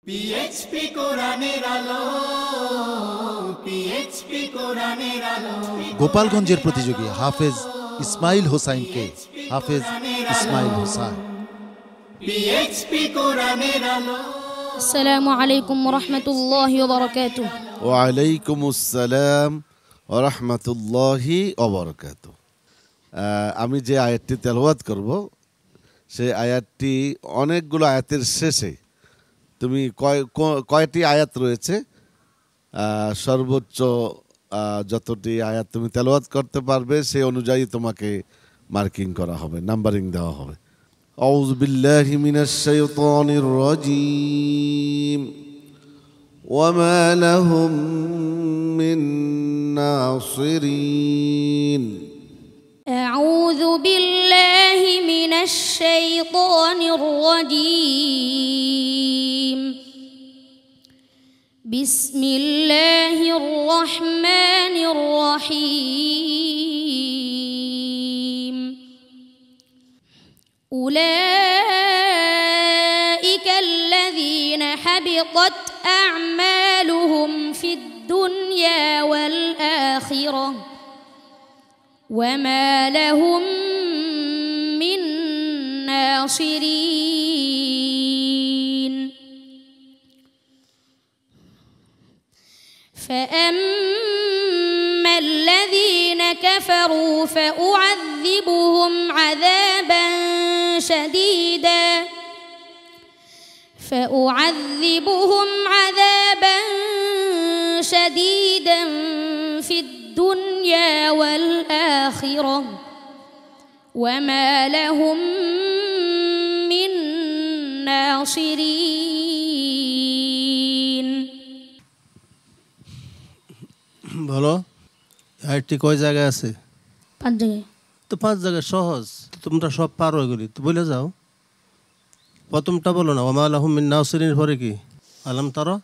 পিএইচপি কোরআনের আলো, পিএইচপি কোরআনের আলো। গোপালগঞ্জের প্রতিযোগী হাফেজ ইসমাইল হোসাইনকে হাফেজ ইসমাইল হোসাইন। পিএইচপি কোরআনের আলো। আসসালামু আলাইকুম ওয়া রাহমাতুল্লাহি ওয়া বারাকাতুহু। ওয়া আলাইকুমুস সালাম ওয়া রাহমাতুল্লাহি ওয়া বারাকাতুহু। আমি যে আয়াতটি তেলাওয়াত করব সেই আয়াতটি অনেকগুলো আয়াতের শেষে তুমি কয়টি আয়াত রয়েছে সর্বোচ্চ যতটি আয়াত তুমি তেলাওয়াত করতে পারবে সেই অনুযায়ী তোমাকে মার্কিং করা হবে, নাম্বারিং দেওয়া হবে। আউযু বিল্লাহি মিনাশ শাইতানির রাজীম ওয়া মা লাহুম মিন নাসিরিন। আউযু বিল্লাহি মিনাশ শাইতানির রাজীম। বিসমিল্লাহির রহমানির রহিম। أولئك الذين حبطت أعمالهم في الدنيا والآخرة وما لهم من ناصرين. فأما الذين كفروا فأعذبهم عذابا شديدا في الدنيا والآخرة وما لهم من ناصرين. বলো আইটি কয় জায়গায় আছে? 5 জায়গায়। তো 5 জায়গায় সহজ, তোমরা সব পারো এগুলি, তো বলে যাও। প্রথমটা বলো না, ওয়া লাহুম মিন নাসিরিন পরে কি? আলম তারা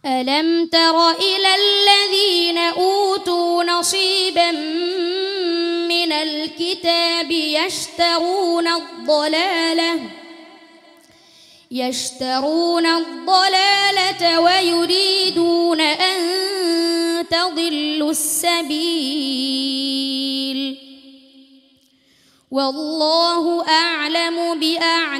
ألم تر إلى الذين أوتوا نصيبا من الكتاب يشترون الضلالة ويريدون أن تضلوا السبيل والله أعلم بأعدائكم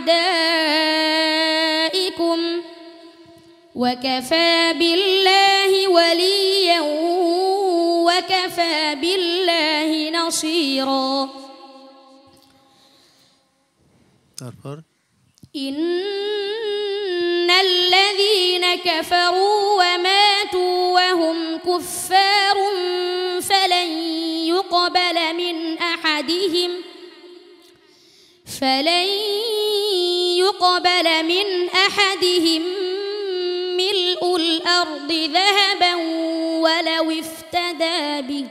وكفى بالله وليا وكفى بالله نصيرا. إن الذين كفروا وماتوا وهم كفار فلن يقبل من أحدهم ملء الأرض ذهبا ولو افتدى به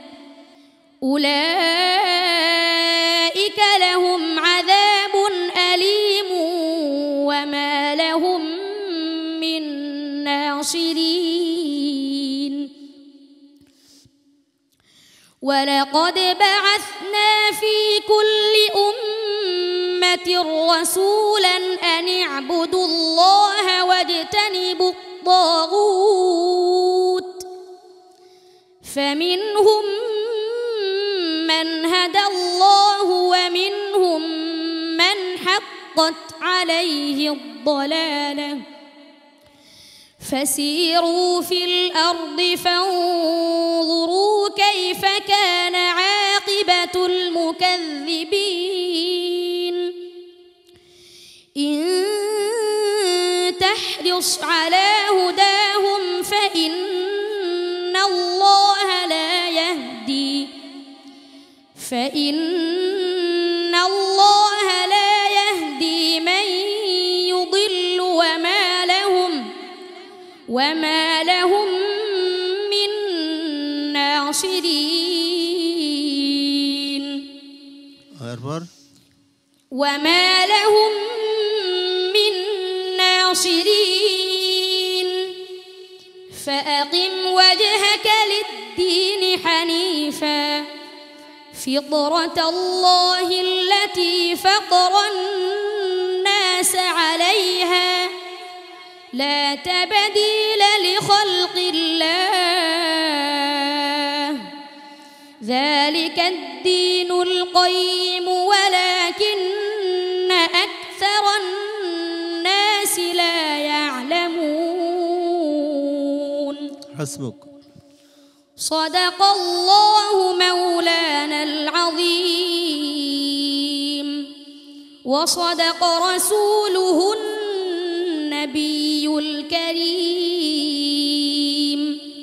أولئك لهم عذاب أليم وما لهم من ناصرين. ولقد بعثنا في كل أمة رسولا أن اعبدوا الله واجتنبوا الطاغوت فمنهم من هدى الله ومنهم من حقت عليه الضلالة فسيروا في الأرض فانظروا كيف كان عاقبة المكذبين. إن تحرص على هداهم فإن الله لا يهدي من يضل وما لهم من ناصرين. وما لهم من ناصرين. فأقم وجهك للدين حنيفا فطرة الله التي فطر الناس عليها لا تبديل لخلق الله ذلك الدين القيم ولكن أكثر الناس لا يعلمون حسبك صدق الله مولانا العظيم وصدق رسوله النبي الكريم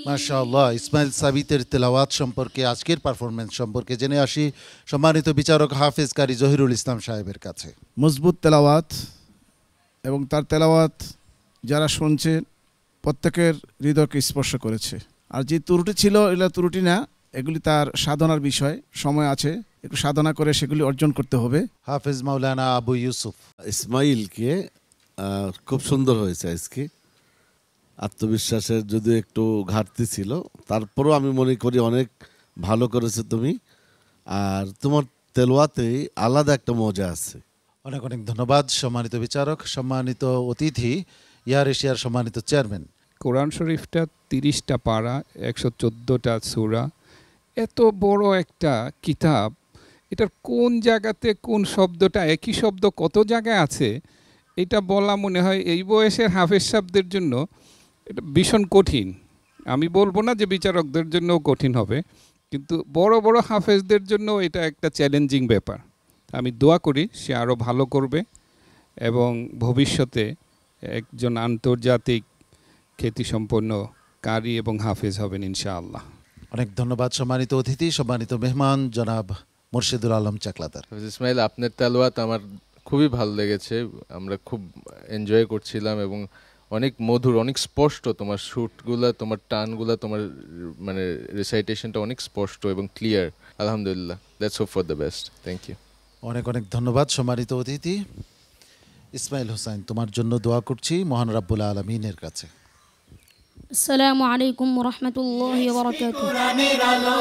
মাশাআল্লাহ। ইসমাইল সাবিতের তেলাওয়াত সম্পর্কে, আজকের পারফরমেন্স সম্পর্কে জেনে আসি সম্মানিত বিচারক হাফেজ কারি জহিরুল ইসলাম সাহেবের কাছে। মজবুত তেলাওয়াত এবং তার তেলাওয়াত যারা শুনছে প্রত্যেকের হৃদয়কে স্পর্শ করেছে। আর যে ত্রুটি ছিল এগুলো ত্রুটি না, এগুলি তার সাধনার বিষয়, সময় আছে, একটু সাধনা করে সেগুলি অর্জন করতে হবে। হাফেজ মাওলানা আবু ইউসুফ। ইসমাইলকে খুব সুন্দর হয়েছে আজকে। আত্মবিশ্বাসের যদি একটু ঘাটতি ছিল, তারপরও আমি মনে করি অনেক ভালো করেছে তুমি। আর তোমার তেলাওয়াতে আলাদা একটা মজা আছে। অনেক অনেক ধন্যবাদ সম্মানিত বিচারক, সম্মানিত অতিথি, ইয়ার এশিয়ার সম্মানিত চেয়ারম্যান। কোরআন শরীফটা 30টা পারা, 114টা সূরা, এত বড় একটা কিতাব, এটার কোন জায়গাতে কোন শব্দটা, একই শব্দ কত জায়গায় আছে, এটা বলা মনে হয় এই বয়সের হাফেজ সাহেবদের জন্য এটা ভীষণ কঠিন। আমি বলবো না যে বিচারকদের জন্যও কঠিন হবে, কিন্তু বড় বড় হাফেজদের জন্য এটা একটা চ্যালেঞ্জিং ব্যাপার। আমি দোয়া করি সে আরও ভালো করবে এবং ভবিষ্যতে একজন আন্তর্জাতিক খ্যাতিসম্পন্ন কারি এবং হাফেজ হবেন ইনশাআল্লাহ। অনেক ধন্যবাদ সম্মানিত অতিথি, সম্মানিত মেহমান জনাব মুর্শিদুল আলম চাকলাদার। ইসমাইল, আপনার তেলাওয়াত আমার খুবই ভালো লেগেছে, আমরা খুব এনজয় করছিলাম এবং অনেক মধুর, অনেক স্পষ্ট তোমার শুটগুলা, তোমার টানগুলা, তোমার মানে রিসাইটেশনটা অনেক স্পষ্ট এবং ক্লিয়ার। আলহামদুলিল্লাহ, let's hope for the best. Thank you. অনেক অনেক ধন্যবাদ সম্মানিত অতিথি। ইসমাইল হোসাইন, তোমার জন্য দোয়া করছি মহান রাব্বুল আলামিনের কাছে। আসসালামু আলাইকুম ওয়া রাহমাতুল্লাহি ওয়া বারাকাতুহু। কোরআনের আলো